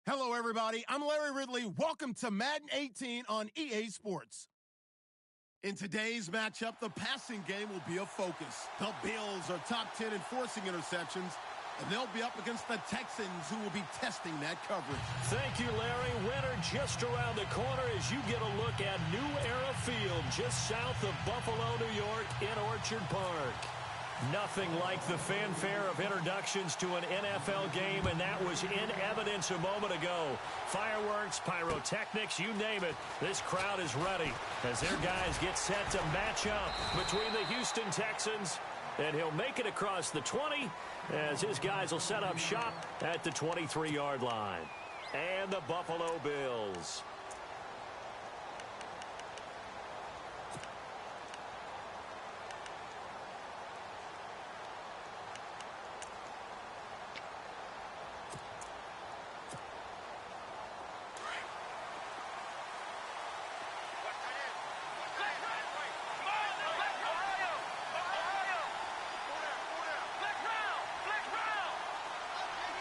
Hello, everybody. I'm Larry Ridley. Welcome to Madden 18 on EA Sports. In today's matchup, the passing game will be a focus. The Bills are top 10 in forcing interceptions, and they'll be up against the Texans, who will be testing that coverage. Thank you, Larry. Winter just around the corner as you get a look at New Era Field, just south of Buffalo, New York, in Orchard Park. Nothing like the fanfare of introductions to an NFL game, and that was in evidence a moment ago. Fireworks, pyrotechnics, you name it. This crowd is ready as their guys get set to match up between the Houston Texans, and he'll make it across the 20 as his guys will set up shop at the 23-yard line. And the Buffalo Bills.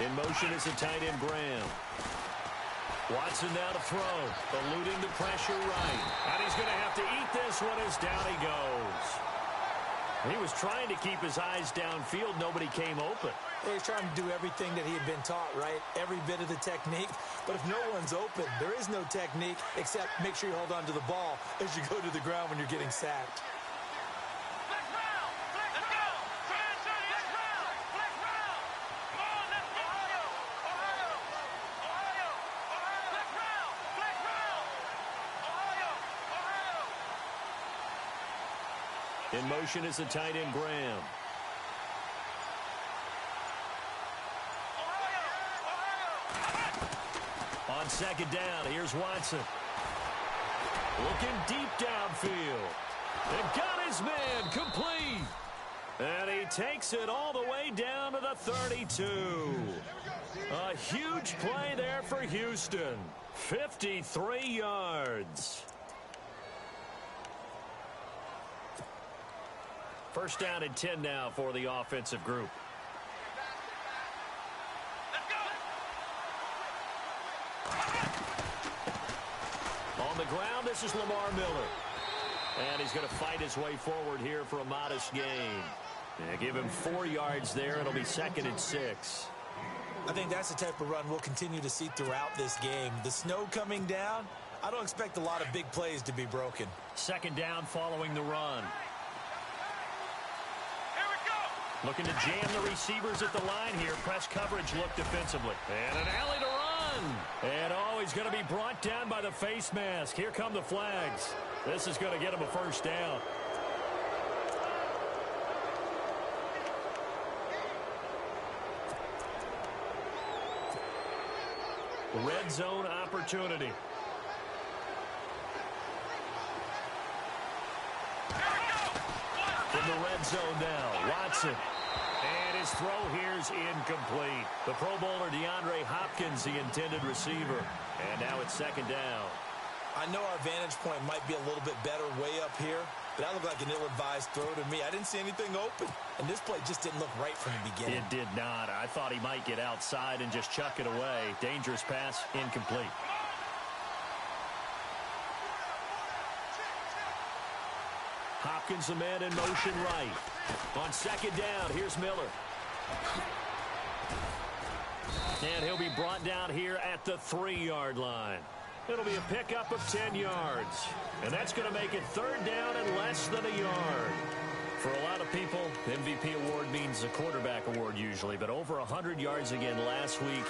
In motion is a tight end, Graham. Watson now to throw, eluding the pressure right. And he's going to have to eat this one as down he goes. He was trying to keep his eyes downfield. Nobody came open. He was trying to do everything that he had been taught, right? Every bit of the technique. But if no one's open, there is no technique except make sure you hold on to the ball as you go to the ground when you're getting sacked. In motion is the tight end, Graham. On second down, here's Watson. Looking deep downfield. And got his man complete. And he takes it all the way down to the 32. A huge play there for Houston. 53 yards. First down and 10 now for the offensive group. On the ground, this is Lamar Miller. And he's going to fight his way forward here for a modest gain. Yeah, give him 4 yards there. It'll be second and 6. I think that's the type of run we'll continue to see throughout this game. The snow coming down, I don't expect a lot of big plays to be broken. Second down following the run. Looking to jam the receivers at the line here. Press coverage look defensively. And an alley to run. And, oh, he's going to be brought down by the face mask. Here come the flags. This is going to get him a first down. Red zone opportunity. From the red zone now, Watson. And his throw here is incomplete. The Pro Bowler DeAndre Hopkins, the intended receiver. And now it's second down. I know our vantage point might be a little bit better way up here, but that looked like an ill-advised throw to me. I didn't see anything open, and this play just didn't look right from the beginning. It did not. I thought he might get outside and just chuck it away. Dangerous pass, incomplete. Hopkins, the man in motion right. On second down, here's Miller. And he'll be brought down here at the 3-yard line. It'll be a pickup of 10 yards. And that's going to make it third down and less than a yard. For a lot of people, MVP award means a quarterback award usually. But over 100 yards again last week.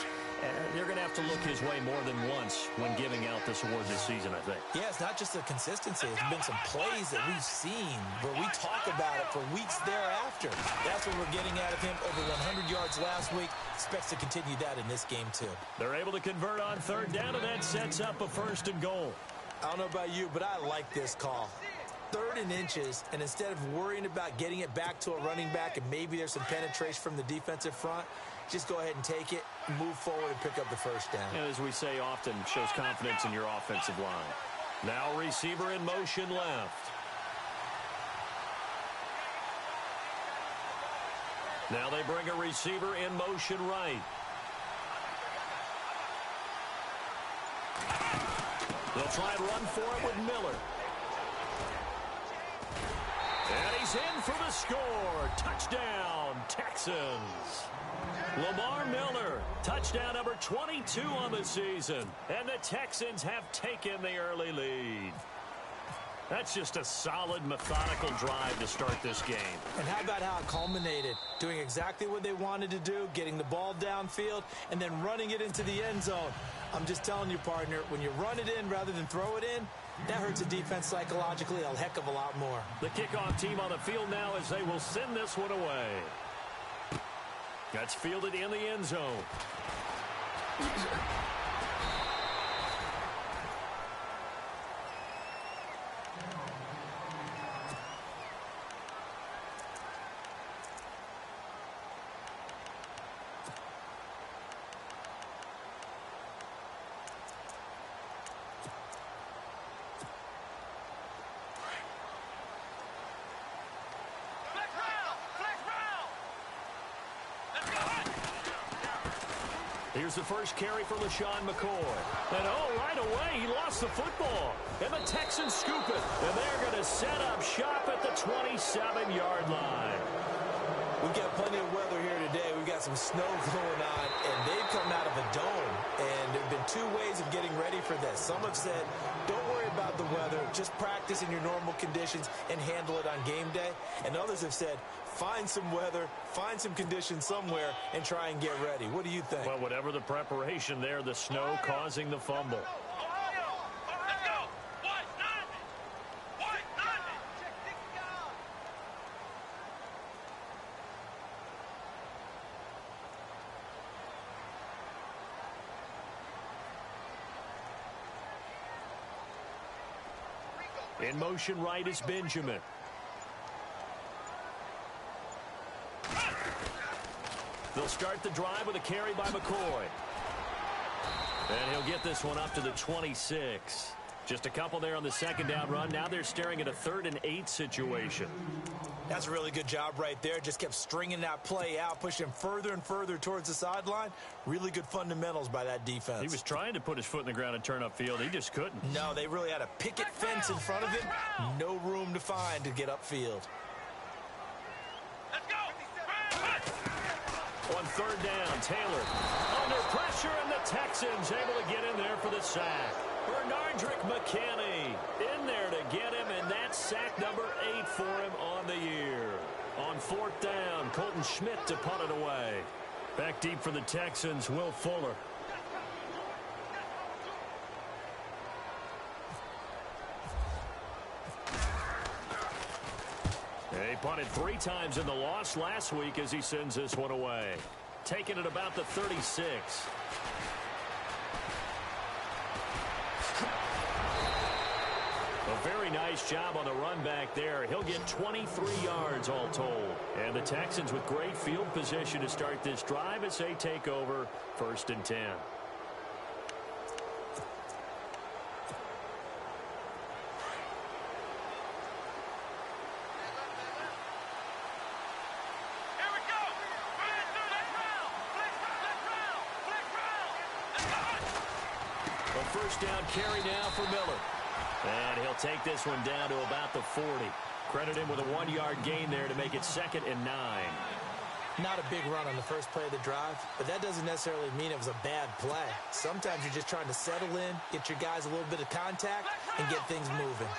They're going to have to look his way more than once when giving out this award this season, I think. Yeah, it's not just the consistency. It's been some plays that we've seen where we talk about it for weeks thereafter. That's what we're getting out of him. Over 100 yards last week. Expects to continue that in this game, too. They're able to convert on third down, and that sets up a first and goal. I don't know about you, but I like this call. 3rd and inches, and instead of worrying about getting it back to a running back and maybe there's some penetration from the defensive front, just go ahead and take it, move forward, and pick up the first down. And as we say often, shows confidence in your offensive line. Now receiver in motion left. Now they bring a receiver in motion right. They'll try and run for it with Miller. And he's in for the score. Touchdown, Texans. Lamar Miller, touchdown number 22 on the season. And the Texans have taken the early lead. That's just a solid, methodical drive to start this game. And how about how it culminated? Doing exactly what they wanted to do, getting the ball downfield, and then running it into the end zone. I'm just telling you, partner, when you run it in rather than throw it in, that hurts a defense psychologically a heck of a lot more. The kickoff team on the field now as they will send this one away. That's fielded in the end zone. Here's the first carry for LaShawn McCoy. And right away, he lost the football. And the Texans scoop it. And they're going to set up shop at the 27-yard line. We've got plenty of weather here today. We've got some snow going on, and they've come out of a dome. And there have been two ways of getting ready for this. Some have said, don't worry about the weather. Just practice in your normal conditions and handle it on game day. And others have said, find some weather, find some conditions somewhere, and try and get ready. What do you think? Well, whatever the preparation there, the snow causing the fumble. In motion right is Benjamin. They'll start the drive with a carry by McCoy. And he'll get this one up to the 26. Just a couple there on the second down run. Now they're staring at a 3rd and 8 situation. That's a really good job right there. Just kept stringing that play out, pushing further and further towards the sideline. Really good fundamentals by that defense. He was trying to put his foot in the ground and turn upfield. He just couldn't. No, they really had a picket fence in front of him. No room to find to get upfield. Let's go! On 3rd down, Taylor under pressure, and the Texans able to get in there for the sack. Bernardrick McKinney in there to get him, and that's sack number 8 for him on the year. On 4th down, Colton Schmidt to punt it away. Back deep for the Texans, Will Fuller. He punted 3 times in the loss last week as he sends this one away. Taking it about the 36. A very nice job on the run back there. He'll get 23 yards all told. And the Texans with great field position to start this drive as they take over 1st and 10. First down carry now for Miller. And he'll take this one down to about the 40. Credit him with a 1-yard gain there to make it 2nd and 9. Not a big run on the first play of the drive, but that doesn't necessarily mean it was a bad play. Sometimes you're just trying to settle in, get your guys a little bit of contact, and get things moving.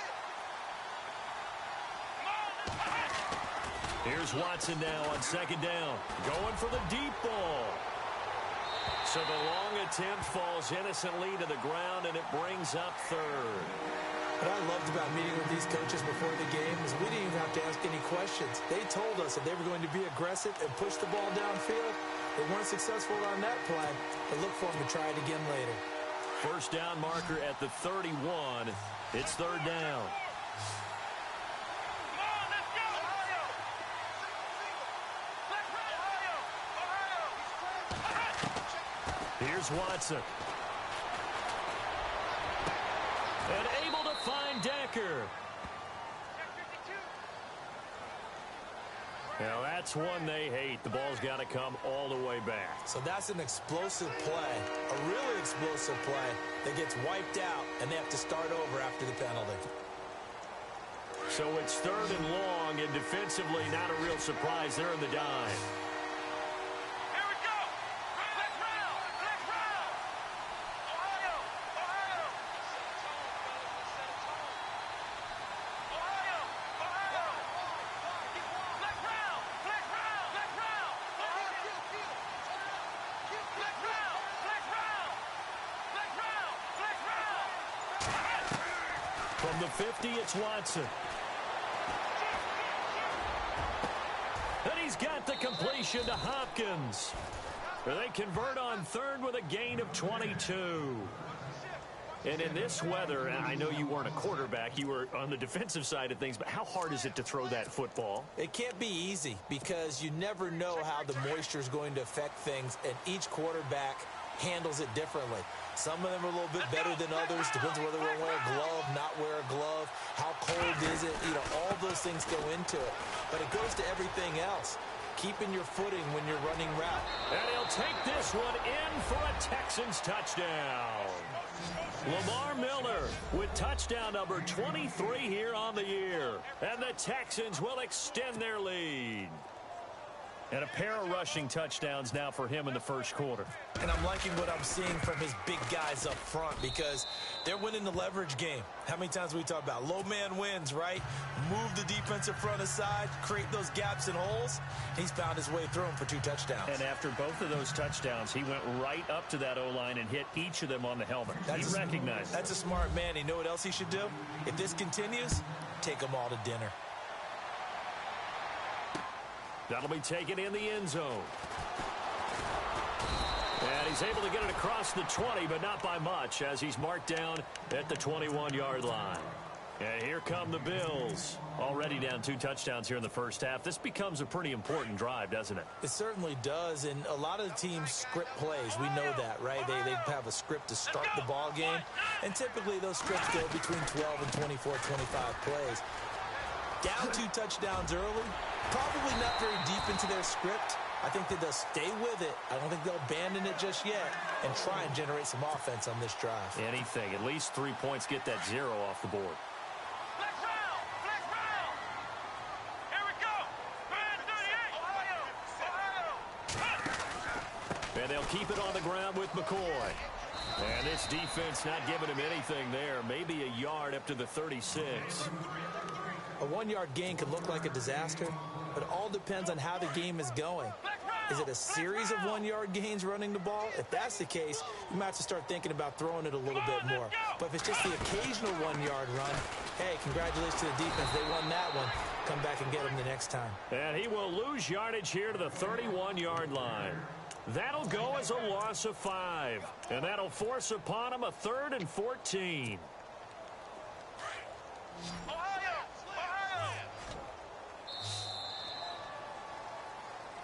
Here's Watson now on 2nd down. Going for the deep ball. So the long attempt falls innocently to the ground, and it brings up 3rd. What I loved about meeting with these coaches before the game is we didn't even have to ask any questions. They told us that they were going to be aggressive and push the ball downfield. They weren't successful on that play, but look for them to try it again later. First down marker at the 31. It's 3rd down. Here's Watson. And able to find Decker. Now, that's one they hate. The ball's got to come all the way back. So that's an explosive play, a really explosive play that gets wiped out, and they have to start over after the penalty. So it's 3rd and long, and defensively not a real surprise. They're in the dime. Here we go. Let's round. Let's round. Ohio. Ohio. Ohio. Ohio. Let's round. Let's round. Let's round. Let's round. Let's round. Let's round. Let's round. From the 50, it's Watson. And he's got the completion to Hopkins. They convert on 3rd with a gain of 22. And in this weather, I know you weren't a quarterback, you were on the defensive side of things, but how hard is it to throw that football? It can't be easy because you never know how the moisture is going to affect things, and each quarterback handles it differently. Some of them are a little bit better than others. Depends on whether they wear a glove, not wear a glove. How cold is it? You know, all those things go into it. But it goes to everything else. Keeping your footing when you're running route. And he'll take this one in for a Texans touchdown. Lamar Miller with touchdown number 23 here on the year. And the Texans will extend their lead. And a pair of rushing touchdowns now for him in the first quarter. And I'm liking what I'm seeing from his big guys up front because they're winning the leverage game. How many times we talk about low man wins, right? Move the defensive front aside, create those gaps and holes. He's found his way through them for 2 touchdowns. And after both of those touchdowns, he went right up to that O-line and hit each of them on the helmet. He recognized it. That's a smart man. You know what else he should do? If this continues, take them all to dinner. That'll be taken in the end zone. And he's able to get it across the 20, but not by much, as he's marked down at the 21-yard line. And here come the Bills. Already down 2 touchdowns here in the first half. This becomes a pretty important drive, doesn't it? It certainly does, and a lot of the teams script plays. We know that, right? They have a script to start the ball game, and typically those scripts go between 12 and 24, 25 plays. Down 2 touchdowns early, probably not very deep into their script. I think that they'll stay with it. I don't think they'll abandon it just yet and try and generate some offense on this drive. Anything. At least 3 points, get that 0 off the board. Let's round. Let's round. Here we go. 38. Ohio. And they'll keep it on the ground with McCoy. And this defense not giving him anything there. Maybe a yard up to the 36. A 1-yard gain could look like a disaster, but it all depends on how the game is going. Is it a series of 1-yard gains running the ball? If that's the case, you might have to start thinking about throwing it a little bit more. But if it's just the occasional 1-yard run, hey, congratulations to the defense. They won that one. Come back and get them the next time. And he will lose yardage here to the 31-yard line. That'll go as a loss of 5. And that'll force upon him a 3rd and 14.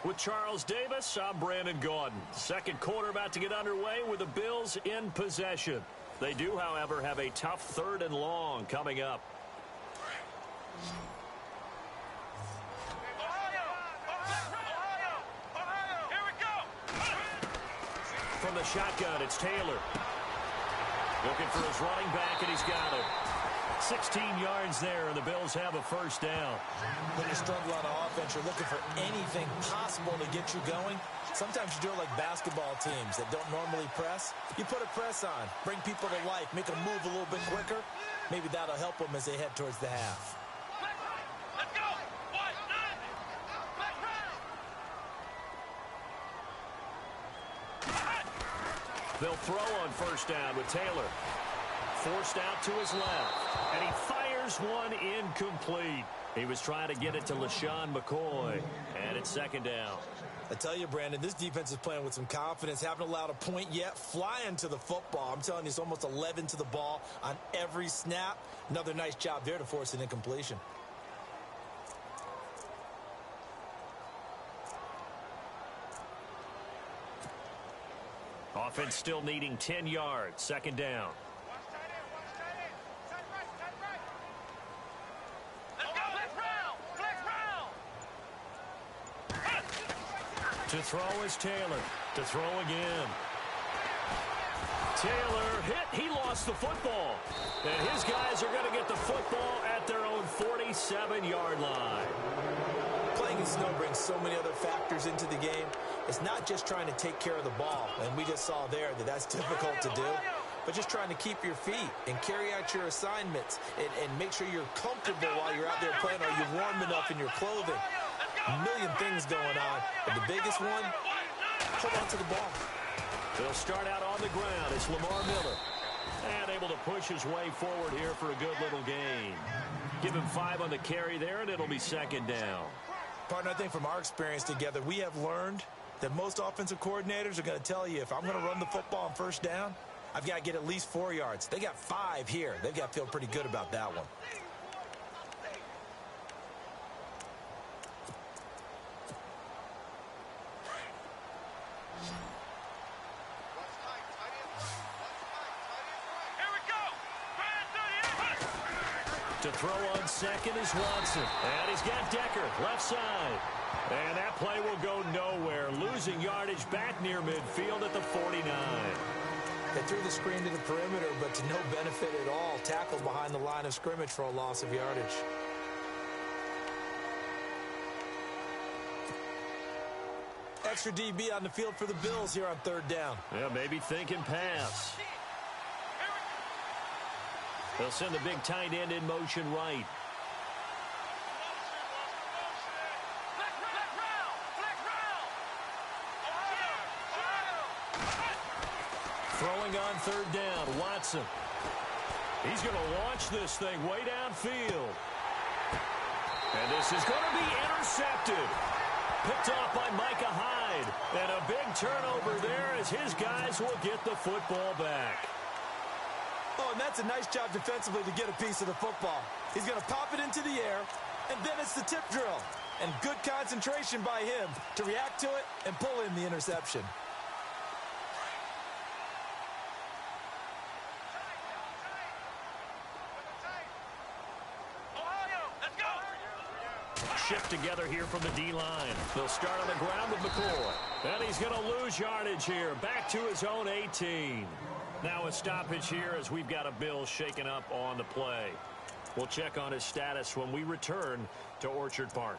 With Charles Davis, I'm Brandon Gaudin. Second quarter about to get underway with the Bills in possession. They do, however, have a tough 3rd and long coming up. Here we go. From the shotgun, it's Taylor. Looking for his running back, and he's got it. 16 yards there, and the Bills have a first down. When you struggle on offense, you're looking for anything possible to get you going. Sometimes you do it like basketball teams that don't normally press. You put a press on, bring people to life, make them move a little bit quicker. Maybe that'll help them as they head towards the half. Let's go. They'll throw on first down with Taylor. Forced out to his left. And he fires one incomplete. He was trying to get it to LaShawn McCoy. And it's 2nd down. I tell you, Brandon, this defense is playing with some confidence. Haven't allowed a point yet. Flying to the football. I'm telling you, it's almost 11 to the ball on every snap. Another nice job there to force an incompletion. Offense still needing 10 yards. 2nd down. To throw is Taylor. To throw again. Taylor hit. He lost the football. And his guys are going to get the football at their own 47-yard line. Playing in snow brings so many other factors into the game. It's not just trying to take care of the ball, and we just saw there that that's difficult to do, but just trying to keep your feet and carry out your assignments and make sure you're comfortable while you're out there playing. Are you warm enough in your clothing? A million things going on, but the biggest one, hold on to the ball. They'll start out on the ground. It's Lamar Miller. And able to push his way forward here for a good little gain. Give him 5 on the carry there, and it'll be second down. Partner, I think from our experience together, we have learned that most offensive coordinators are going to tell you, if I'm going to run the football on first down, I've got to get at least 4 yards. They got 5 here. They've got to feel pretty good about that one. To throw on second is Watson. And he's got Decker, left side. And that play will go nowhere. Losing yardage back near midfield at the 49. They threw the screen to the perimeter, but to no benefit at all. Tackled behind the line of scrimmage for a loss of yardage. Extra DB on the field for the Bills here on third down. Yeah, maybe thinking pass. They'll send the big tight end in motion right. Throwing on third down, Watson. He's going to launch this thing way downfield. And this is going to be intercepted. Picked off by Micah Hyde. And a big turnover there as his guys will get the football back. Oh, and that's a nice job defensively to get a piece of the football. He's going to pop it into the air, and then it's the tip drill. And good concentration by him to react to it and pull in the interception. Shift together here from the D-line. They'll start on the ground with McCoy. And he's going to lose yardage here. Back to his own 18. Now a stoppage here as we've got a Bill shaken up on the play. We'll check on his status when we return to Orchard Park.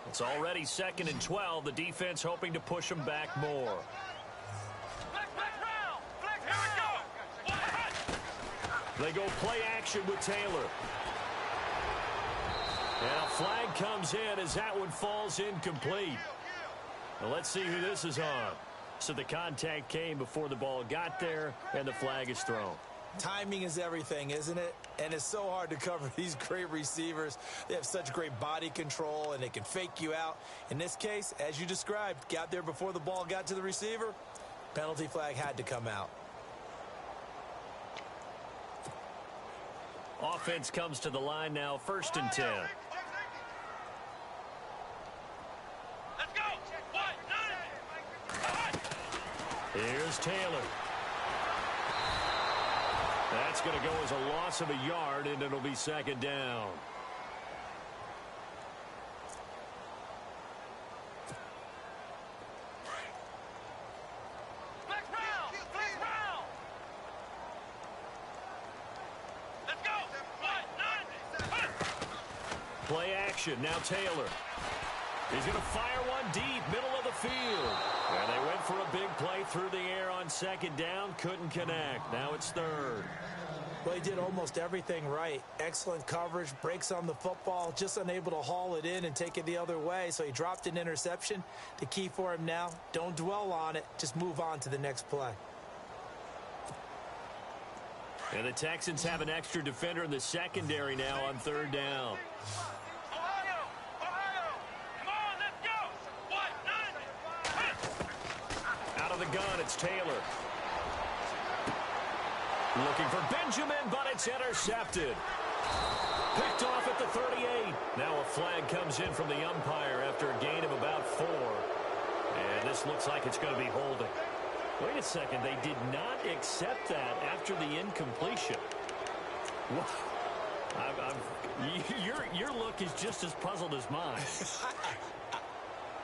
It's already 2nd and 12. The defense hoping to push them back more. They go play action with Taylor. And a flag comes in as that one falls incomplete. Now let's see who this is on. So the contact came before the ball got there, and the flag is thrown. Timing is everything, isn't it? And it's so hard to cover these great receivers. They have such great body control, and they can fake you out. In this case, as you described, got there before the ball got to the receiver. Penalty flag had to come out. Offense comes to the line now, 1st and 10. Let's go. Here's Taylor. That's going to go as a loss of a yard, and it'll be 2nd down. Play action, now Taylor. He's going to fire one deep, middle of the field. And they went for a big play through the air on 2nd down, couldn't connect. Now it's 3rd. Well, he did almost everything right. Excellent coverage, breaks on the football, just unable to haul it in and take it the other way. So he dropped an interception. The key for him now, don't dwell on it, just move on to the next play. And the Texans have an extra defender in the secondary now on 3rd down. Out of the gun, it's Taylor. Looking for Benjamin, but it's intercepted. Picked off at the 38. Now a flag comes in from the umpire after a gain of about 4. And this looks like it's going to be holding. Wait a second. They did not accept that after the incompletion. Your look is just as puzzled as mine.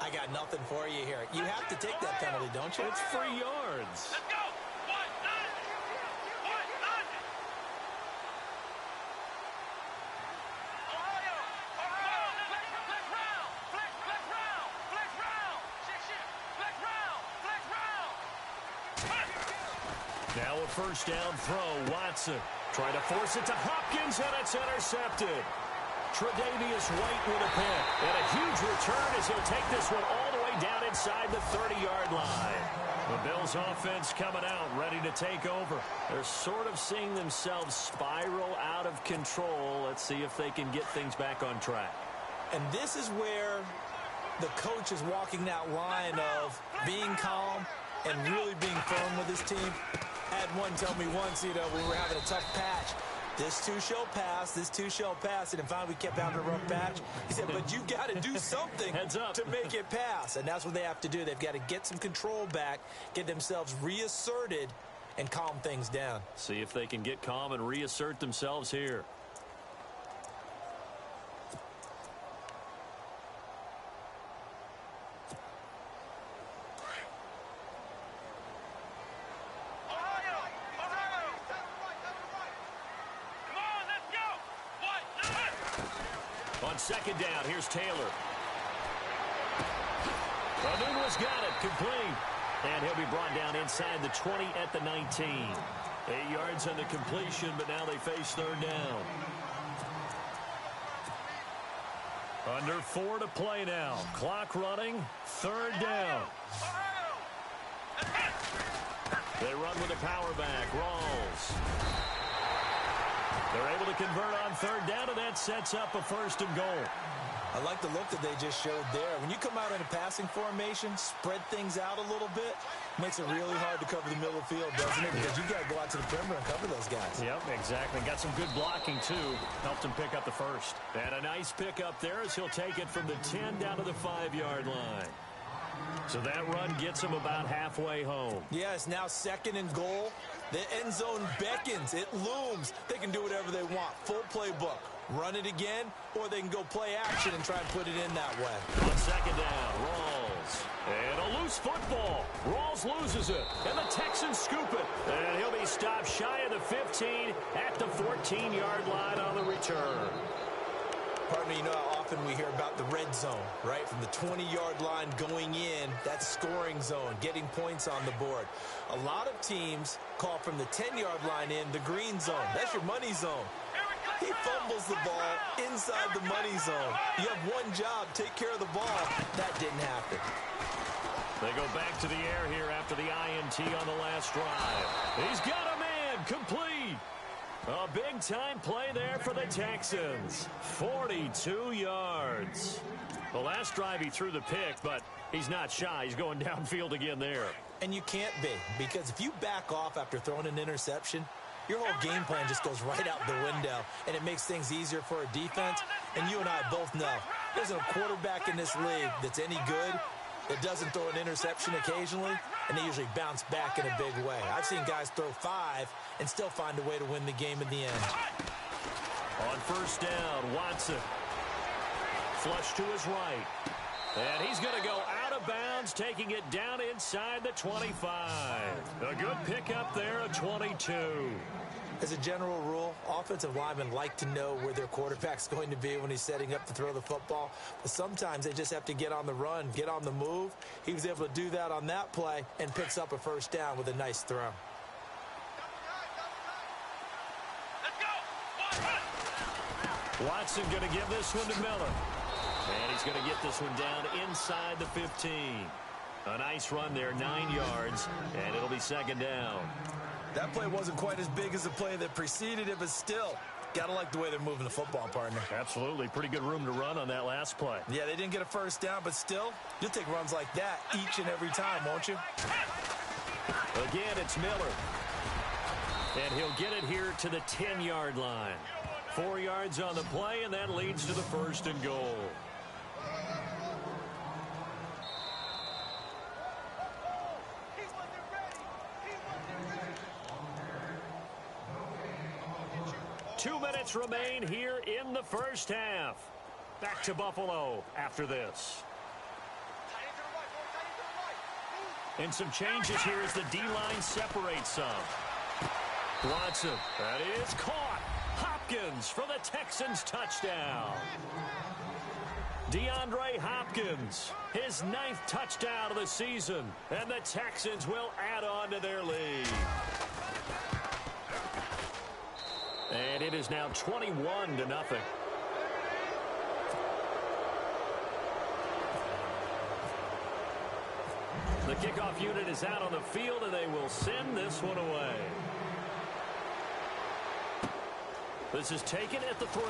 I got nothing for you here. You have to take that penalty, don't you? It's 3 yards. Let's go. What? Ohio. Flex round. Flex round. Flex round. Shit. Flex round. Now a first down throw. Watson trying to force it to Hopkins, and it's intercepted. Tre'Davious White with a pick. And a huge return as he'll take this one all the way down inside the 30-yard line. The Bills offense coming out, ready to take over. They're sort of seeing themselves spiral out of control. Let's see if they can get things back on track. And this is where the coach is walking that line of being calm and really being firm with his team. Had one tell me once, when we were having a tough patch, this too shall pass, this too shall pass, and finally we kept having a rough patch. He said, but you've got to do something Heads up. to make it pass, and that's what they have to do. They've got to get some control back, get themselves reasserted, and calm things down. See if they can get calm and reassert themselves here. On second down, here's Taylor. Nunez got it, complete. And he'll be brought down inside the 20 at the 19. 8 yards on the completion, but now they face third down. Under 4 to play now. Clock running, third down. They run with a power back, Rawls. They're able to convert on third down, and that sets up a first and goal. I like the look that they just showed there. When you come out in a passing formation, spread things out a little bit, makes it really hard to cover the middle of the field, doesn't it? Because you got to go out to the perimeter and cover those guys. Yep, exactly. Got some good blocking, too. Helped him pick up the first. And a nice pick up there as he'll take it from the 10 down to the 5-yard line. So that run gets him about halfway home. Yeah, it's now second and goal. The end zone beckons. It looms. They can do whatever they want. Full playbook. Run it again, or they can go play action and try and put it in that way. On second down, Rawls. And a loose football. Rawls loses it, and the Texans scoop it. And he'll be stopped shy of the 15 at the 14-yard line on the return. Partner, you know how often we hear about the red zone, right? From the 20-yard line going in, that scoring zone, getting points on the board. A lot of teams call from the 10-yard line in the green zone. That's your money zone. He fumbles the ball inside the money zone. You have one job, take care of the ball. That didn't happen. They go back to the air here after the INT on the last drive. He's got a man, complete. A big-time play there for the Texans. 42 yards. The last drive he threw the pick, but he's not shy. He's going downfield again there. And you can't be, because if you back off after throwing an interception, your whole game plan just goes right out the window, and it makes things easier for a defense. And you and I both know there's a quarterback in this league that's any good that doesn't throw an interception occasionally, and they usually bounce back in a big way. I've seen guys throw 5 and still find a way to win the game in the end. On first down, Watson. Flush to his right. And he's going to go out of bounds, taking it down inside the 25. A good pickup there, a 22. As a general rule, offensive linemen like to know where their quarterback's going to be when he's setting up to throw the football. But sometimes they just have to get on the run, get on the move. He was able to do that on that play and picks up a first down with a nice throw. Watson going to give this one to Miller. And he's going to get this one down inside the 15. A nice run there, 9 yards, and it'll be second down. That play wasn't quite as big as the play that preceded it, but still, got to like the way they're moving the football, partner. Absolutely. Pretty good room to run on that last play. Yeah, they didn't get a first down, but still, you'll take runs like that each and every time, won't you? Again, it's Miller. And he'll get it here to the 10-yard line. 4 yards on the play, and that leads to the first and goal. 2 minutes remain here in the first half. Back to Buffalo after this. And some changes here as the D-line separates some. Watson, that is caught. Hopkins for the Texans touchdown. DeAndre Hopkins, his 9th touchdown of the season, and the Texans will add on to their lead. And it is now 21-0. The kickoff unit is out on the field, and they will send this one away. This is taken at the 3.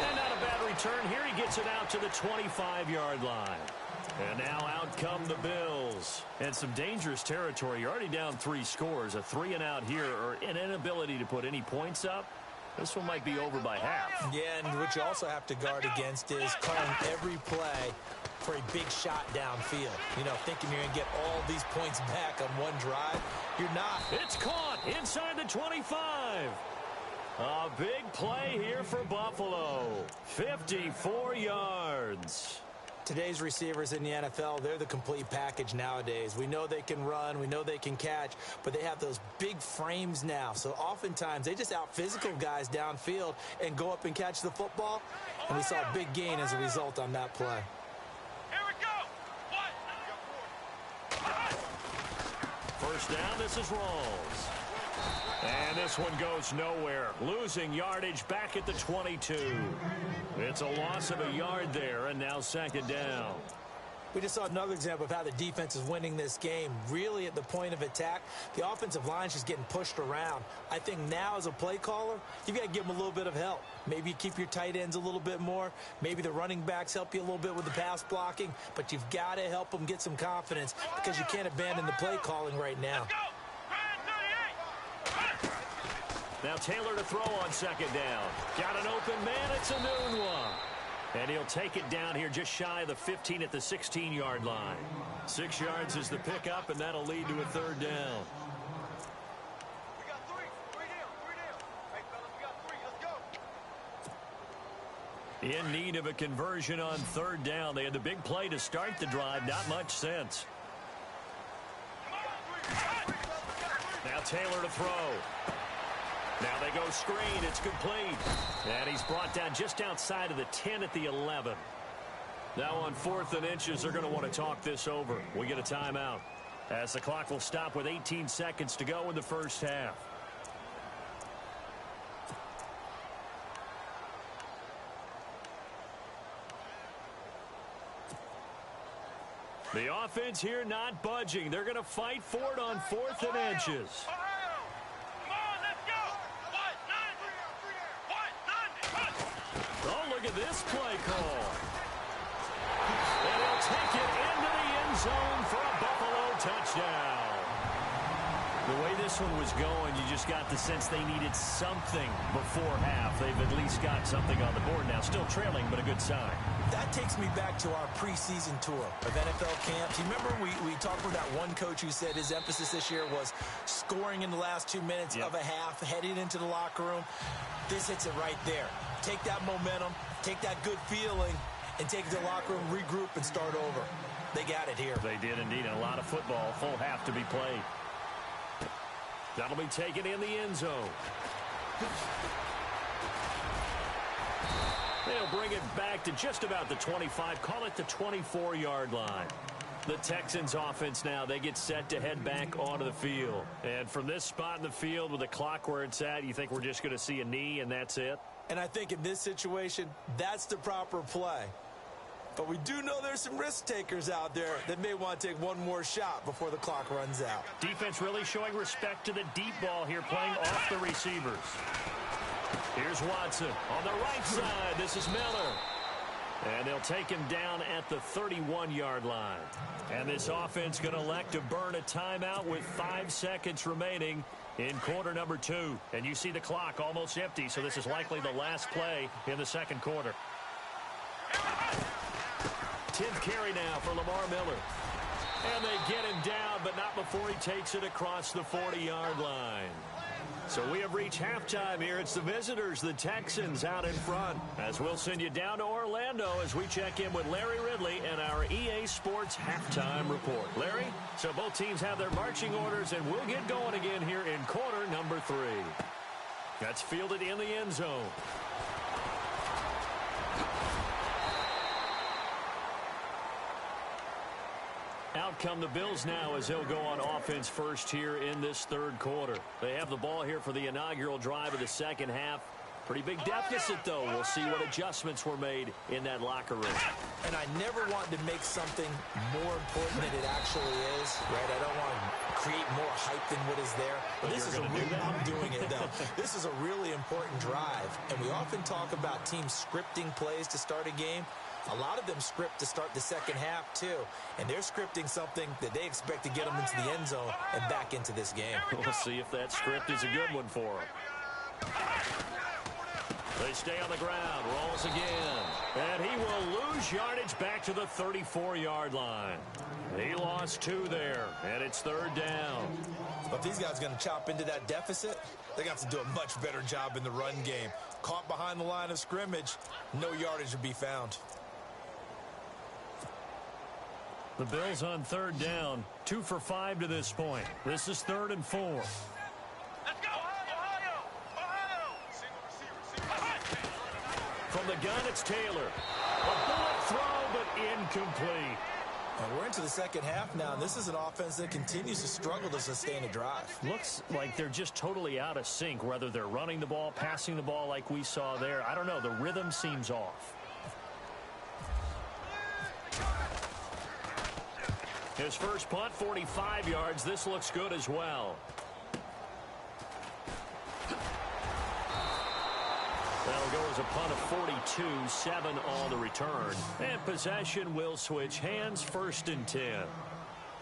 And not a bad return here. He gets it out to the 25-yard line. And now out come the Bills. And some dangerous territory. You're already down 3 scores. A 3-and-out here, or an inability to put any points up. This one might be over by half. Yeah, and what you also have to guard against is calling every play for a big shot downfield. You know, thinking you're going to get all these points back on one drive. You're not. It's caught inside the 25. A big play here for Buffalo. 54 yards. Today's receivers in the NFL, they're the complete package nowadays. We know they can run, we know they can catch, but they have those big frames now. So oftentimes they just out-physical guys downfield and go up and catch the football. And we saw a big gain as a result on that play. Here we go. First down, this is Rawls. And this one goes nowhere. Losing yardage back at the 22. It's a loss of a yard there, and now 2nd down. We just saw another example of how the defense is winning this game. Really at the point of attack, the offensive line is just getting pushed around. I think now as a play caller, you've got to give them a little bit of help. Maybe keep your tight ends a little bit more. Maybe the running backs help you a little bit with the pass blocking. But you've got to help them get some confidence because you can't abandon the play calling right now. Now Taylor to throw on 2nd down. Got an open man. It's a noon one. And he'll take it down here just shy of the 15 at the 16-yard line. 6 yards is the pickup, and that'll lead to a 3rd down. We got 3. 3 down. 3 down. Hey, fellas, we got 3. Let's go. In need of a conversion on 3rd down. They had the big play to start the drive. Not much sense. Now Taylor to throw. Now they go screen. It's complete. And he's brought down just outside of the 10 at the 11. Now on 4th and inches, they're going to want to talk this over. We get a timeout as the clock will stop with 18 seconds to go in the first half. The offense here not budging. They're going to fight for it on 4th and inches. Look at this play call. And he'll take it into the end zone for a Buffalo touchdown. The way this one was going, you just got the sense they needed something before half. They've at least got something on the board now. Still trailing, but a good sign. That takes me back to our preseason tour of NFL camps. You remember we talked about that one coach who said his emphasis this year was scoring in the last 2 minutes of a half, heading into the locker room. This hits it right there. Take that momentum, take that good feeling, and take it to the locker room, regroup, and start over. They got it here. They did indeed. And a lot of football, full half to be played. That'll be taken in the end zone. They'll bring it back to just about the 25. Call it the 24-yard line. The Texans offense now, they get set to head back onto the field. And from this spot in the field with the clock where it's at, you think we're just going to see a knee and that's it? And I think in this situation, that's the proper play. But we do know there's some risk takers out there that may want to take one more shot before the clock runs out. Defense really showing respect to the deep ball here, playing off the receivers. Here's Watson on the right side. This is Miller. And they'll take him down at the 31-yard line. And this offense going to elect to burn a timeout with 5 seconds remaining in quarter number 2. And you see the clock almost empty, so this is likely the last play in the second quarter. 10th carry now for Lamar Miller. And they get him down, but not before he takes it across the 40-yard line. So we have reached halftime here. It's the visitors, the Texans, out in front. As we'll send you down to Orlando as we check in with Larry Ridley and our EA Sports halftime report. Larry, so both teams have their marching orders, and we'll get going again here in quarter number 3. That's fielded in the end zone. Out come the Bills now as they'll go on offense first here in this third quarter. They have the ball here for the inaugural drive of the second half. Pretty big deficit, though. We'll see what adjustments were made in that locker room. And I never want to make something more important than it actually is, right? I don't want to create more hype than what is there. But this is I'm doing it, though. This is a really important drive. And we often talk about teams scripting plays to start a game. A lot of them script to start the second half, too. And they're scripting something that they expect to get them into the end zone and back into this game. We'll see if that script is a good one for them. They stay on the ground, rolls again. And he will lose yardage back to the 34-yard line. He lost 2 there, and it's third down. But these guys are going to chop into that deficit. They got to do a much better job in the run game. Caught behind the line of scrimmage, no yardage to be found. The Bills on third down, 2 for 5 to this point. This is 3rd and 4. Let's go, Ohio! From the gun, it's Taylor. A bullet throw, but incomplete. And we're into the second half now, and this is an offense that continues to struggle to sustain a drive. Looks like they're just totally out of sync, whether they're running the ball, passing the ball like we saw there. I don't know. The rhythm seems off. His first punt, 45 yards. This looks good as well. That'll go as a punt of 42, 7 on the return. And possession will switch hands, 1st and 10.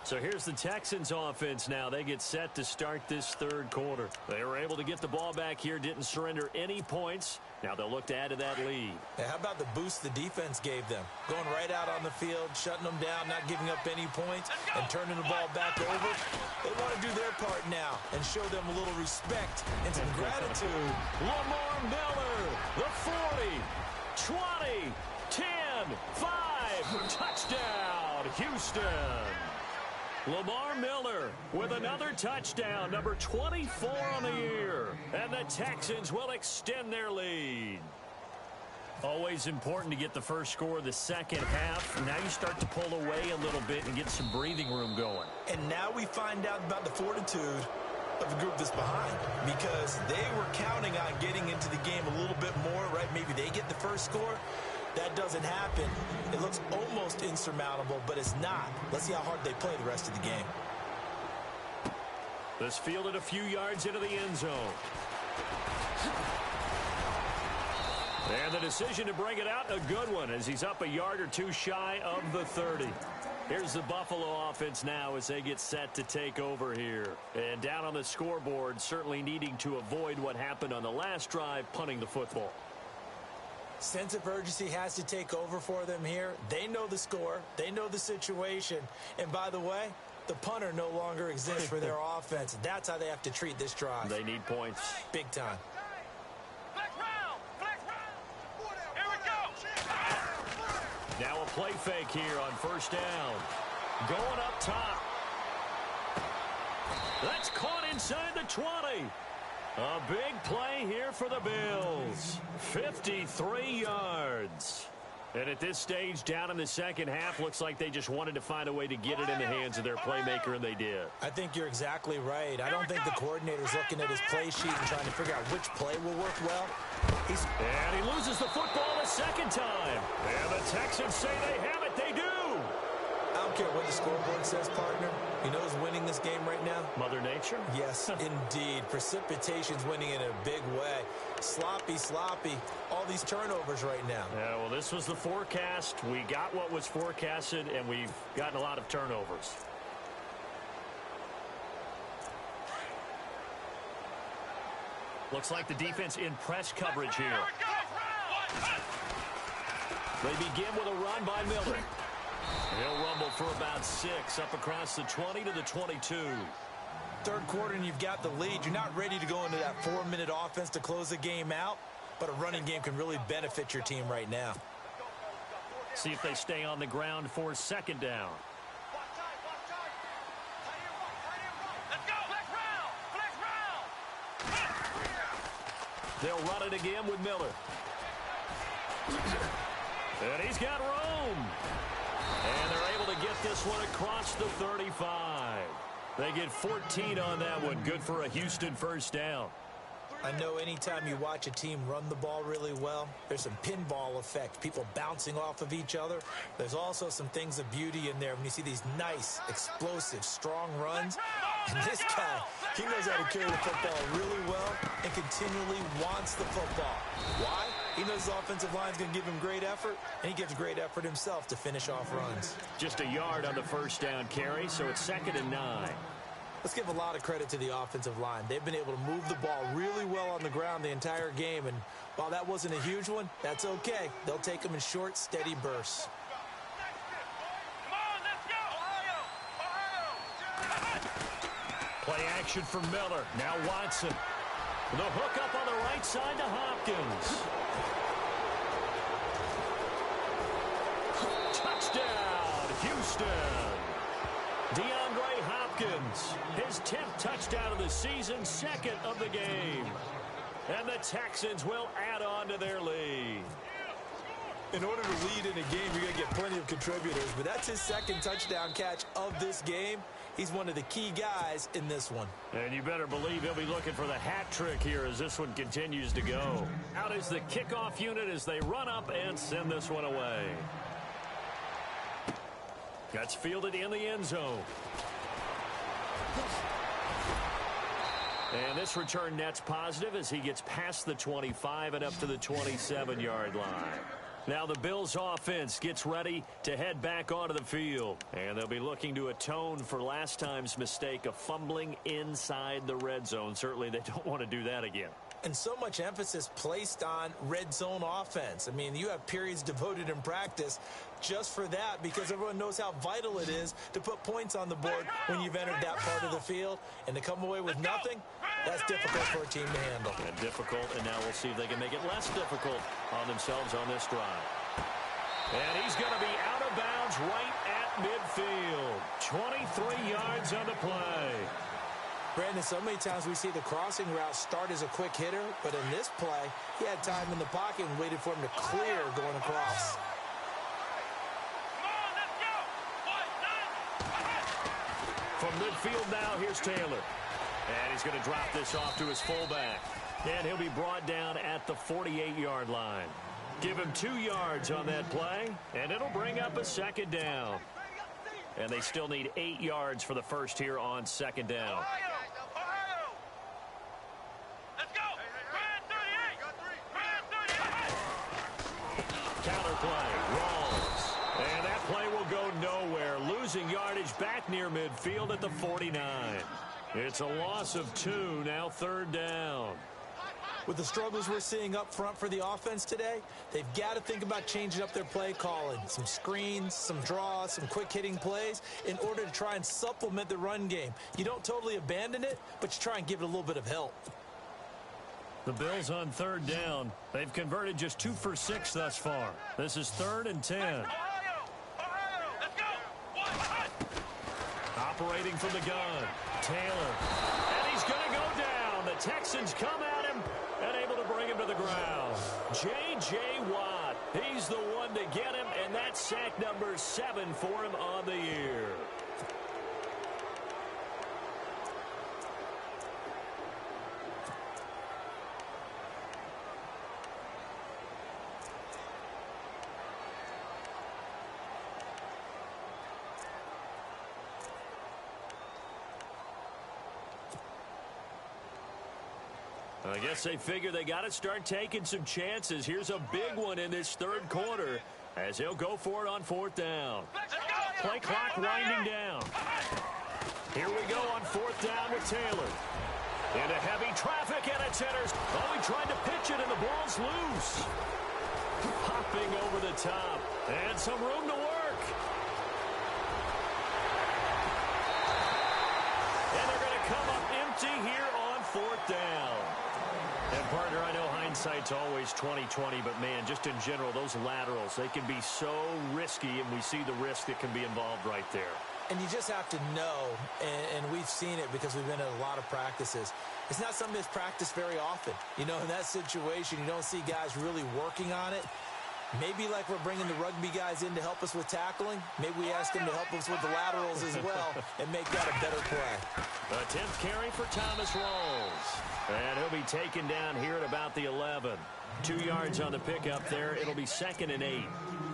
So here's the Texans offense now. They get set to start this third quarter. They were able to get the ball back here, didn't surrender any points. Now they'll look to add to that lead. Hey, how about the boost the defense gave them? Going right out on the field, shutting them down, not giving up any points, and turning the ball back over. They want to do their part now and show them a little respect and some gratitude. Lamar Miller, the 40, 20, 10, 5, touchdown, Houston. Lamar Miller with another touchdown, number 24 on the year. And the Texans will extend their lead. Always important to get the first score of the second half. Now you start to pull away a little bit and get some breathing room going. And now we find out about the fortitude of the group that's behind, because they were counting on getting into the game a little bit more, right? Maybe they get the first score. That doesn't happen. It looks almost insurmountable, but it's not. Let's see how hard they play the rest of the game. This fielded a few yards into the end zone. And the decision to bring it out, a good one, as he's up a yard or 2 shy of the 30. Here's the Buffalo offense now as they get set to take over here. And down on the scoreboard, certainly needing to avoid what happened on the last drive, punting the football. Sense of urgency has to take over for them here. They know the score. They know the situation. And by the way, the punter no longer exists for their offense. That's how they have to treat this drive. They need points. Big time. Flex round! Flex round! Here we go! Now a play fake here on first down. Going up top. That's caught inside the 20. A big play here for the Bills. 53 yards. And at this stage, down in the second half, looks like they just wanted to find a way to get it in the hands of their playmaker, and they did. I think you're exactly right. I don't think the coordinator's looking at his play sheet and trying to figure out which play will work well. And he loses the football a second time. And the Texans say they have it. They do. I don't care what the scoreboard says, partner. You know who's winning this game right now? Mother Nature? Yes, indeed. Precipitation's winning in a big way. Sloppy, sloppy. All these turnovers right now. Yeah, well, this was the forecast. We got what was forecasted, and we've gotten a lot of turnovers. Looks like the defense in press coverage here. They begin with a run by Miller. He'll rumble for about 6 up across the 20 to the 22. Third quarter and you've got the lead. You're not ready to go into that 4-minute offense to close the game out, but a running game can really benefit your team right now. See if they stay on the ground for second down. They'll run it again with Miller. And he's got room. And they're able to get this one across the 35. They get 14 on that one. Good for a Houston first down. I know anytime you watch a team run the ball really well, there's some pinball effect, people bouncing off of each other. There's also some things of beauty in there when you see these nice, explosive, strong runs. And this guy, he knows how to carry the football really well and continually wants the football. Why? He knows the offensive line's going to give him great effort, and he gives great effort himself to finish off runs. Just a yard on the first down carry, so it's 2nd and 9. Let's give a lot of credit to the offensive line. They've been able to move the ball really well on the ground the entire game, and while that wasn't a huge one, that's okay. They'll take them in short, steady bursts. Play action for Miller. Now Watson. The hook up on the right side to Hopkins. Touchdown, Houston. DeAndre Hopkins, his 10th touchdown of the season, 2nd of the game. And the Texans will add on to their lead. In order to lead in a game, you're going to get plenty of contributors, but that's his 2nd touchdown catch of this game. He's one of the key guys in this one. And you better believe he'll be looking for the hat trick here as this one continues to go. Out is the kickoff unit as they run up and send this one away. That's fielded in the end zone. And this return net's positive as he gets past the 25 and up to the 27-yard line. Now the Bills offense gets ready to head back onto the field. And they'll be looking to atone for last time's mistake of fumbling inside the red zone. Certainly they don't want to do that again. And so much emphasis placed on red zone offense. I mean, you have periods devoted in practice just for that because everyone knows how vital it is to put points on the board when you've entered that part of the field. And to come away with nothing, that's difficult for a team to handle. And difficult, and now we'll see if they can make it less difficult on themselves on this drive. And he's going to be out of bounds right at midfield. 23 yards on the play. Brandon, so many times we see the crossing route start as a quick hitter, but in this play, he had time in the pocket and waited for him to clear going across. From midfield now, here's Taylor. And he's going to drop this off to his fullback. And he'll be brought down at the 48-yard line. Give him 2 yards on that play, and it'll bring up a 2nd down. And they still need 8 yards for the first here on 2nd down. Counter play, Rawls. And that play will go nowhere. Losing yardage back near midfield at the 49. It's a loss of 2, now 3rd down. With the struggles we're seeing up front for the offense today, they've got to think about changing up their play calling. Some screens, some draws, some quick-hitting plays in order to try and supplement the run game. You don't totally abandon it, but you try and give it a little bit of help. The Bills on 3rd down. They've converted just 2 for 6 thus far. This is 3rd and 10. Operating from the gun, Taylor. And he's going to go down. The Texans come at him and able to bring him to the ground. J.J. Watt, he's the one to get him, and that's sack number 7 for him on the year. I guess they figure they got to start taking some chances. Here's a big one in this 3rd quarter as he'll go for it on 4th down. Play clock winding down. Here we go on 4th down with Taylor. Into heavy traffic, and it's enters. Oh, he tried to pitch it, and the ball's loose. Hopping over the top, and some room to work. And they're going to come up hindsight's always 20/20, but, man, just in general, those laterals, they can be so risky, and we see the risk that can be involved right there. And you just have to know, and we've seen it because we've been at a lot of practices. It's not something that's practiced very often. You know, in that situation, you don't see guys really working on it. Maybe like we're bringing the rugby guys in to help us with tackling. Maybe we ask them to help us with the laterals as well and make that a better play. The 10th carry for Thomas Rawls. And he'll be taken down here at about the 11. 2 yards on the pickup there. It'll be 2nd and 8.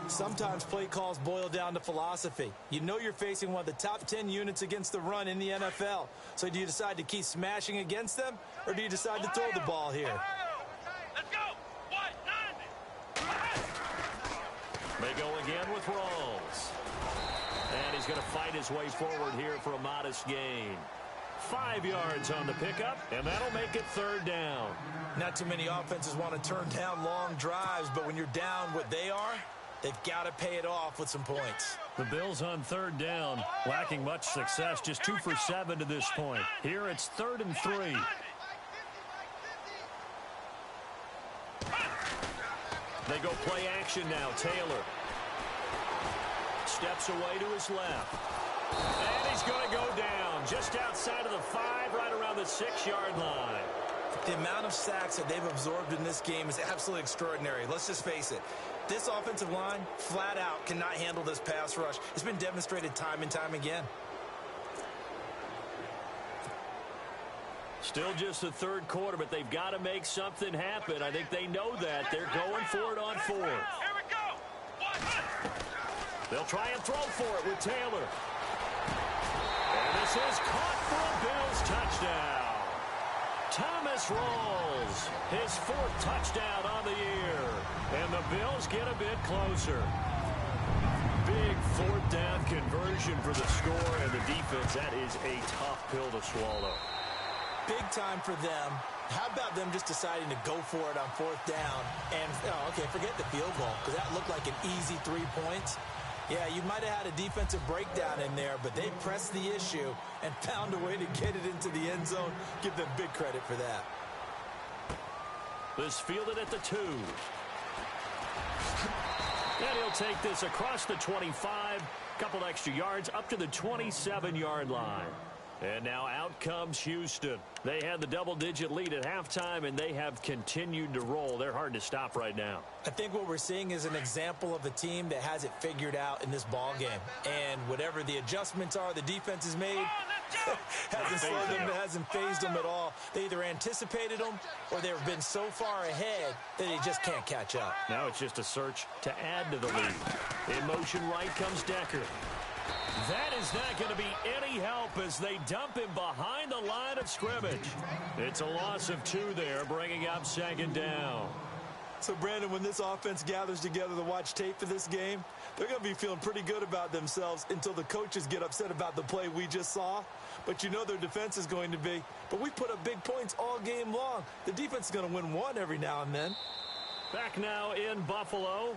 Sometimes play calls boil down to philosophy. You know you're facing one of the top 10 units against the run in the NFL. So do you decide to keep smashing against them, or do you decide to throw the ball here? Let's go. 190. They go again with Rawls. And he's going to fight his way forward here for a modest gain. 5 yards on the pickup, and that'll make it 3rd down. Not too many offenses want to turn down long drives, but when you're down what they are, they've got to pay it off with some points. The Bills on 3rd down, lacking much success, just 2 for 7 to this point. Here it's 3rd and 3. They go play action now. Taylor steps away to his left. And he's going to go down just outside of the 5, right around the 6-yard line. The amount of sacks that they've absorbed in this game is absolutely extraordinary. Let's just face it. This offensive line, flat out, cannot handle this pass rush. It's been demonstrated time and time again. Still just the 3rd quarter, but they've got to make something happen. I think they know that. They're going for it on 4th. Here we go. 100. They'll try and throw for it with Taylor. And this is caught for a Bills touchdown. Thomas Rawls, his 4th touchdown on the year. And the Bills get a bit closer. Big 4th down conversion for the score and the defense. That is a tough pill to swallow. Big time for them. How about them just deciding to go for it on 4th down? And, okay, forget the field goal, because that looked like an easy 3 points. Yeah, you might have had a defensive breakdown in there, but they pressed the issue and found a way to get it into the end zone. Give them big credit for that. This fielded at the 2. And he'll take this across the 25, couple extra yards up to the 27-yard line. And now out comes Houston. They had the double-digit lead at halftime, and they have continued to roll. They're hard to stop right now. I think what we're seeing is an example of a team that has it figured out in this ball game. And whatever the adjustments are the defense has made, hasn't slowed them, hasn't phased them at all. They either anticipated them or they've been so far ahead that they just can't catch up. Now it's just a search to add to the lead. In motion right comes Decker. That is not going to be any help as they dump him behind the line of scrimmage. It's a loss of 2 there, bringing up 2nd down. So, Brandon, when this offense gathers together to watch tape for this game, they're going to be feeling pretty good about themselves until the coaches get upset about the play we just saw. But you know their defense is going to be. But we put up big points all game long. The defense is going to win one every now and then. Back now in Buffalo.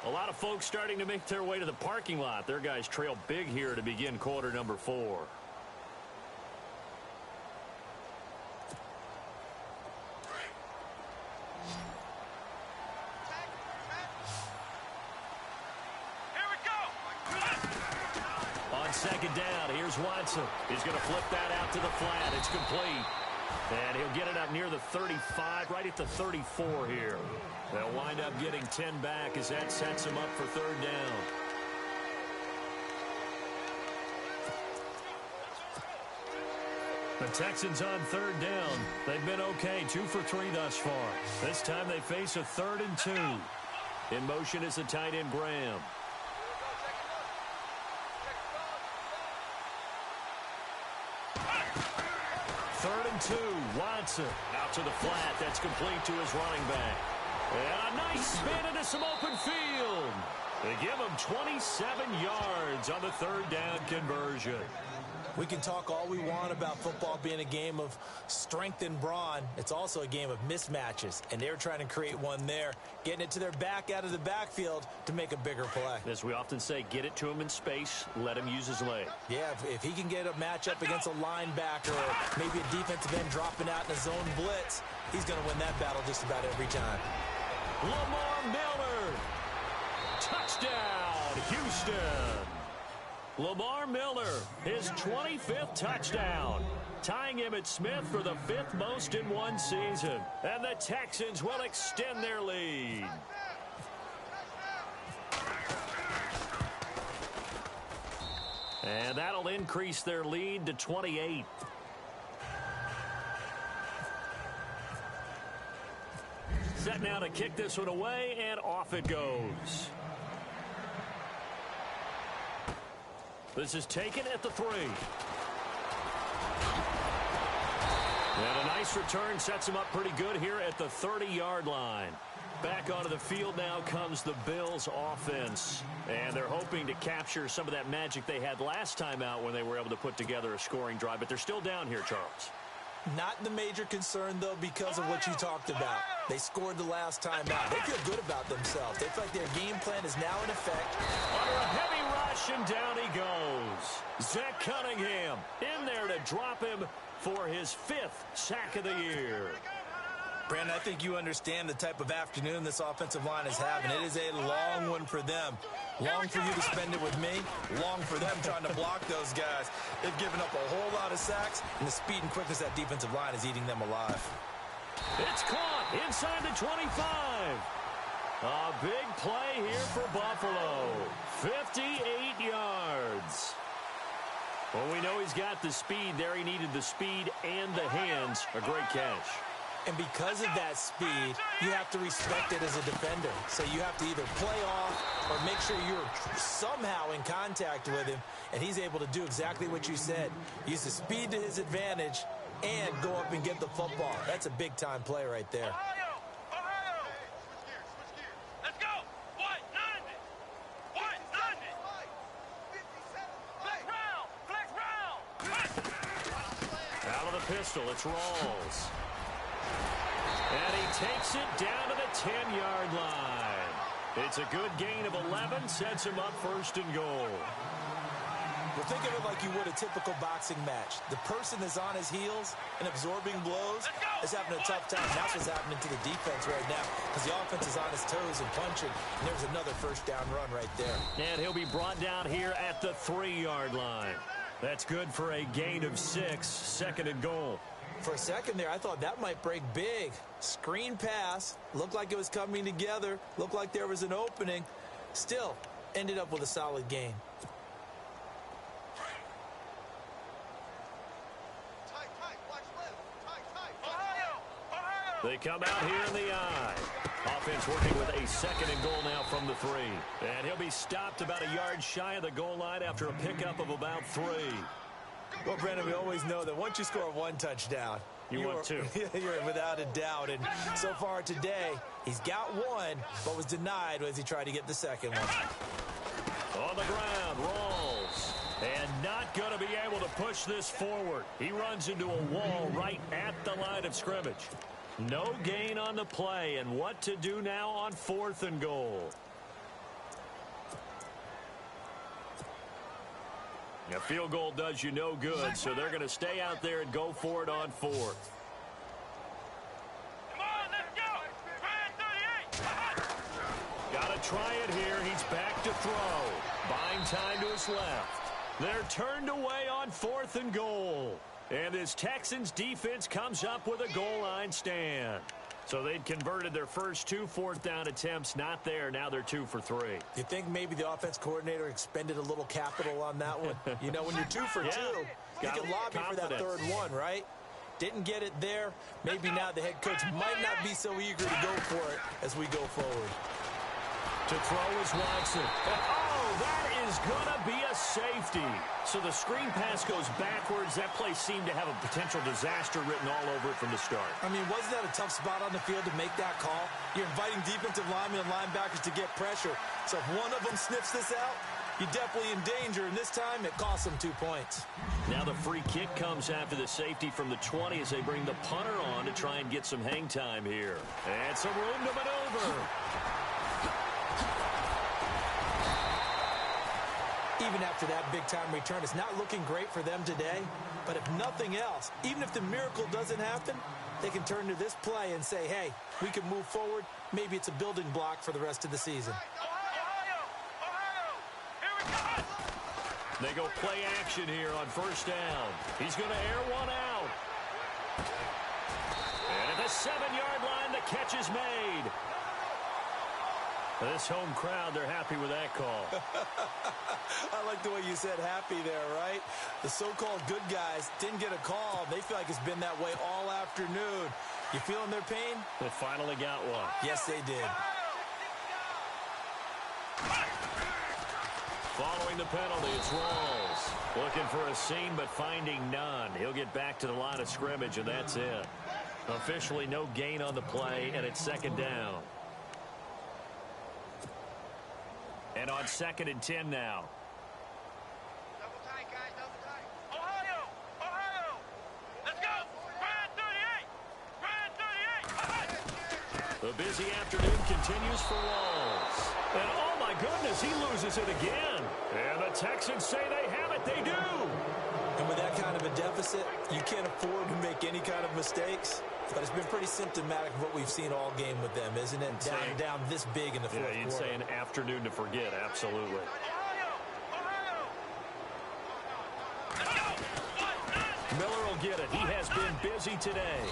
A lot of folks starting to make their way to the parking lot. Their guys trail big here to begin quarter number 4. On 2nd down, here's Watson. He's going to flip that out to the flat. It's complete. And he'll get it up near the 35, right at the 34 here. They'll wind up getting 10 back as that sets him up for 3rd down. The Texans on 3rd down. They've been okay, 2 for 3 thus far. This time they face a 3rd and 2. In motion is the tight end Graham. Third and 2, Watson out to the flat. That's complete to his running back. And a nice spin into some open field. They give him 27 yards on the 3rd down conversion. We can talk all we want about football being a game of strength and brawn. It's also a game of mismatches, and they're trying to create one there, getting it to their back out of the backfield to make a bigger play. As we often say, get it to him in space, let him use his leg. Yeah, if he can get a matchup against a linebacker or maybe a defensive end dropping out in a zone blitz, he's going to win that battle just about every time. Lamar Miller. Touchdown, Houston. Lamar Miller, his 25th touchdown, tying Emmitt Smith for the 5th most in one season. And the Texans will extend their lead. And that'll increase their lead to 28. Set now to kick this one away, and off it goes. This is taken at the 3. And a nice return sets him up pretty good here at the 30-yard line. Back onto the field now comes the Bills offense. And they're hoping to capture some of that magic they had last time out when they were able to put together a scoring drive. But they're still down here, Charles. Not the major concern, though, because of what you talked about. They scored the last time out. They feel good about themselves. They feel like their game plan is now in effect. Under a heavy rush, and down he goes. Zach Cunningham in there to drop him for his 5th sack of the year. Brandon, I think you understand the type of afternoon this offensive line is having. It is a long one for them. Long for you to spend it with me. Long for them trying to block those guys. They've given up a whole lot of sacks, and the speed and quickness of that defensive line is eating them alive. It's caught inside the 25. A big play here for Buffalo. 58 yards. Well, we know he's got the speed there. He needed the speed and the hands. A great catch. And because of that speed, you have to respect it as a defender. So you have to either play off or make sure you're somehow in contact with him, and he's able to do exactly what you said. Use the speed to his advantage and go up and get the football. That's a big-time play right there. Ohio! Switch gears. Let's go! 190! 190! Flex round! Out of the pistol, it's Rawls. And he takes it down to the 10-yard line. It's a good gain of 11, sets him up 1st and goal. Well, think of it like you would a typical boxing match. The person that's on his heels and absorbing blows is having a tough time. That's what's happening to the defense right now because the offense is on his toes and punching, and there's another 1st down run right there. And he'll be brought down here at the 3-yard line. That's good for a gain of 6, 2nd and goal. For a second there, I thought that might break big. Screen pass. Looked like it was coming together. Looked like there was an opening. Still, ended up with a solid gain. They come out here in the eye. Offense working with a 2nd and goal now from the 3. And he'll be stopped about a yard shy of the goal line after a pickup of about 3. Well, Brandon, we always know that once you score 1 touchdown, you want 2. You're without a doubt. And so far today, he's got 1, but was denied as he tried to get the 2nd one. On the ground, Rawls. And not going to be able to push this forward. He runs into a wall right at the line of scrimmage. No gain on the play, and what to do now on 4th and goal. A field goal does you no good, so they're going to stay out there and go for it on 4th. Come on, let's go! Try it, 38! Got to try it here. He's back to throw. Buying time to his left. They're turned away on 4th and goal. And this Texans defense comes up with a goal line stand. So they'd converted their first 2 4th down attempts. Not there. Now they're 2 for 3. You think maybe the offense coordinator expended a little capital on that one? You know, when you're 2 for 2, you can lobby for that 3rd one, right? Didn't get it there. Maybe now the head coach might not be so eager to go for it as we go forward. To throw is Watson. Oh, that is going to be a safety. So the screen pass goes backwards. That play seemed to have a potential disaster written all over it from the start. I mean, wasn't that a tough spot on the field to make that call? You're inviting defensive linemen and linebackers to get pressure. So if one of them sniffs this out, you're definitely in danger, and this time it costs them 2 points. Now the free kick comes after the safety from the 20 as they bring the punter on to try and get some hang time here. And some room to maneuver. Even after that big-time return, it's not looking great for them today. But if nothing else, even if the miracle doesn't happen, they can turn to this play and say, hey, we can move forward. Maybe it's a building block for the rest of the season. They go play action here on first down. He's going to air one out. And at the 7-yard line, the catch is made. This home crowd, they're happy with that call. I like the way you said happy there, right? The so-called good guys didn't get a call. They feel like it's been that way all afternoon. You feeling their pain? They finally got one. Yes, they did. Following the penalty, it's Rawls. Looking for a seam, but finding none. He'll get back to the line of scrimmage, and that's it. Officially no gain on the play, and it's second down. And on 2nd and 10 now. Double tight, guys, double tight. Ohio! Ohio! Let's go! Grind 38! Grind 38! The busy afternoon continues for Rawls. And oh my goodness, he loses it again. And the Texans say they have it. They do. And with that kind of a deficit, you can't afford to make any kind of mistakes. But it's been pretty symptomatic of what we've seen all game with them, isn't it? Down this big in the fourth quarter. You'd say an afternoon to forget, absolutely. Ohio! Ohio! Let's go! Miller will get it. He has been busy today.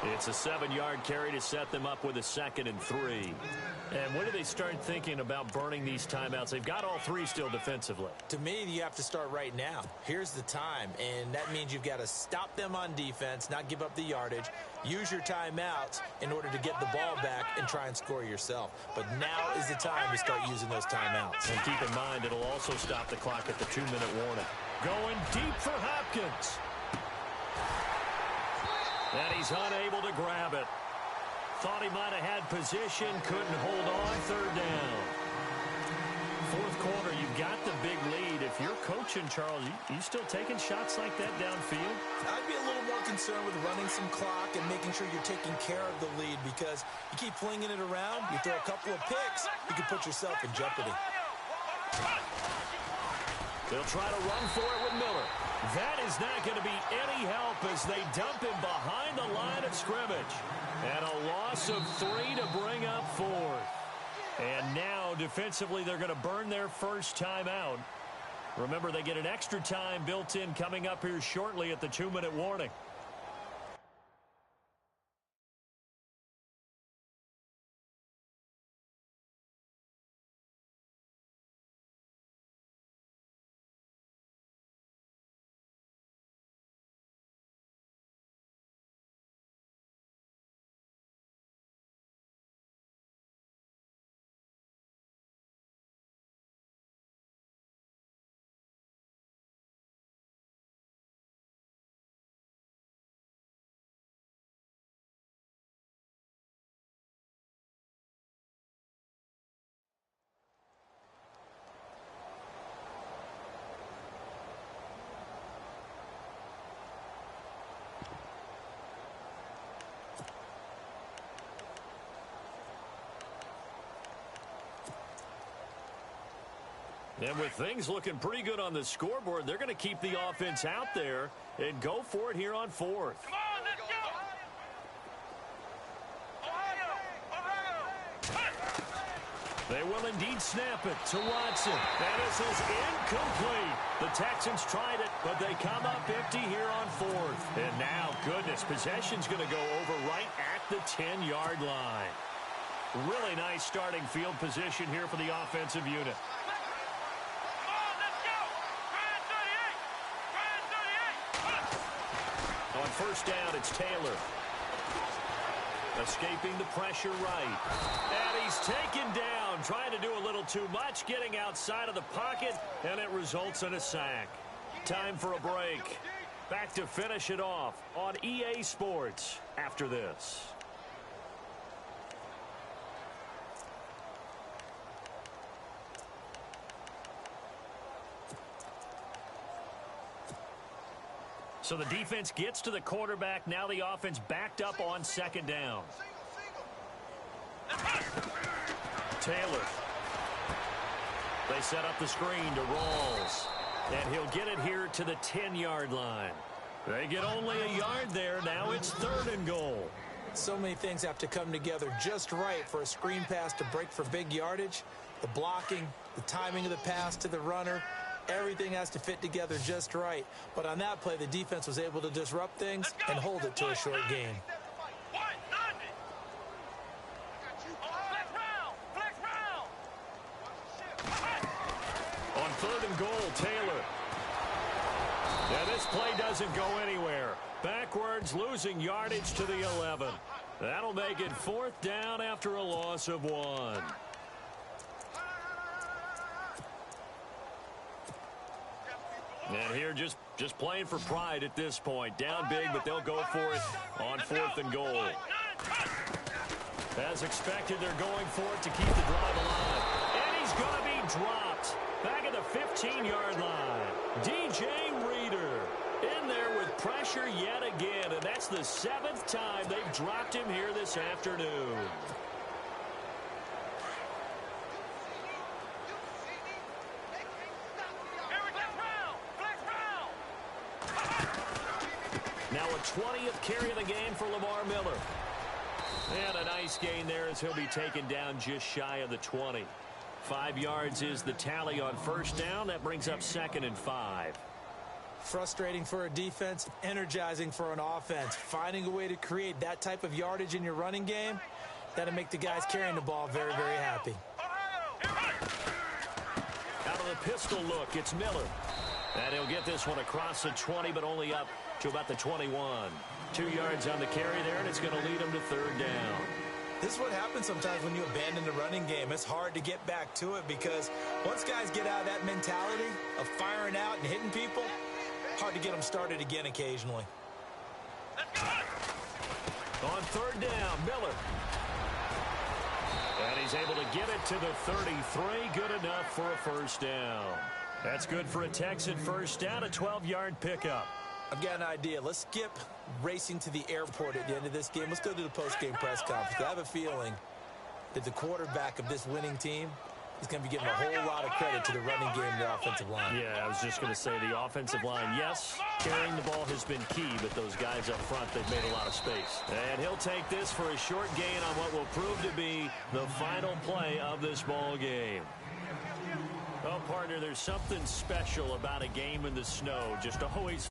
It's a 7-yard carry to set them up with a 2nd and 3. And when do they start thinking about burning these timeouts? They've got all 3 still defensively. To me, you have to start right now. Here's the time, and that means you've got to stop them on defense, not give up the yardage, use your timeouts in order to get the ball back and try and score yourself. But now is the time to start using those timeouts. And keep in mind, it'll also stop the clock at the 2-minute warning. Going deep for Hopkins. And he's unable to grab it. Thought he might have had position, couldn't hold on, 3rd down. Fourth quarter, you've got the big lead. If you're coaching, Charles, you still taking shots like that downfield? I'd be a little more concerned with running some clock and making sure you're taking care of the lead, because you keep flinging it around, you throw a couple of picks, you can put yourself in jeopardy. They'll try to run for it with Miller. That is not going to be any help as they dump him behind the line of scrimmage. And a loss of 3 to bring up 4th. And now, defensively, they're going to burn their first timeout. Remember, they get an extra time built in coming up here shortly at the 2-minute warning. And with things looking pretty good on the scoreboard, they're going to keep the offense out there and go for it here on 4th. Come on, let's go! Ohio! Ohio! They will indeed snap it to Watson. And this is incomplete. The Texans tried it, but they come up empty here on 4th. And now, goodness, possession's going to go over right at the 10-yard line. Really nice starting field position here for the offensive unit. On first down, it's Taylor. Escaping the pressure right. And he's taken down. from trying to do a little too much, getting outside of the pocket, and it results in a sack. Time for a break. Back to finish it off on EA Sports after this. So the defense gets to the quarterback. Now the offense backed up on second down. Taylor. They set up the screen to Rawls. And he'll get it here to the 10-yard line. They get only a yard there. Now it's 3rd and goal. So many things have to come together just right for a screen pass to break for big yardage. The blocking, the timing of the pass to the runner, everything has to fit together just right. But on that play, the defense was able to disrupt things and hold it to a short gain. On 3rd and goal, Taylor. And this play doesn't go anywhere. Backwards, losing yardage to the 11. That'll make it 4th down after a loss of 1. And here just playing for pride at this point. Down big, but they'll go for it on 4th and goal. As expected, they're going for it to keep the drive alive. And he's going to be dropped back at the 15-yard line. DJ Reader in there with pressure yet again, and that's the 7th time they've dropped him here this afternoon. Now a 20th carry of the game for Lamar Miller. And a nice gain there as he'll be taken down just shy of the 20. 5 yards is the tally on 1st down. That brings up 2nd and 5. Frustrating for a defense, energizing for an offense. Finding a way to create that type of yardage in your running game, that'll make the guys carrying the ball very, very happy. Out of the pistol look, it's Miller. And he'll get this one across the 20, but only up to about the 21. 2 yards on the carry there, and it's going to lead him to 3rd down. This is what happens sometimes when you abandon the running game. It's hard to get back to it because once guys get out of that mentality of firing out and hitting people, hard to get them started again occasionally. On 3rd down, Miller. And he's able to get it to the 33. Good enough for a 1st down. That's good for a Texan 1st down, a 12-yard pickup. I've got an idea. Let's skip racing to the airport at the end of this game. Let's go to the post-game press conference. I have a feeling that the quarterback of this winning team is going to be giving a whole lot of credit to the running game and the offensive line. Yeah, I was just going to say the offensive line, yes, carrying the ball has been key, but those guys up front, they've made a lot of space. And he'll take this for a short gain on what will prove to be the final play of this ball game. Oh, partner, there's something special about a game in the snow. Just always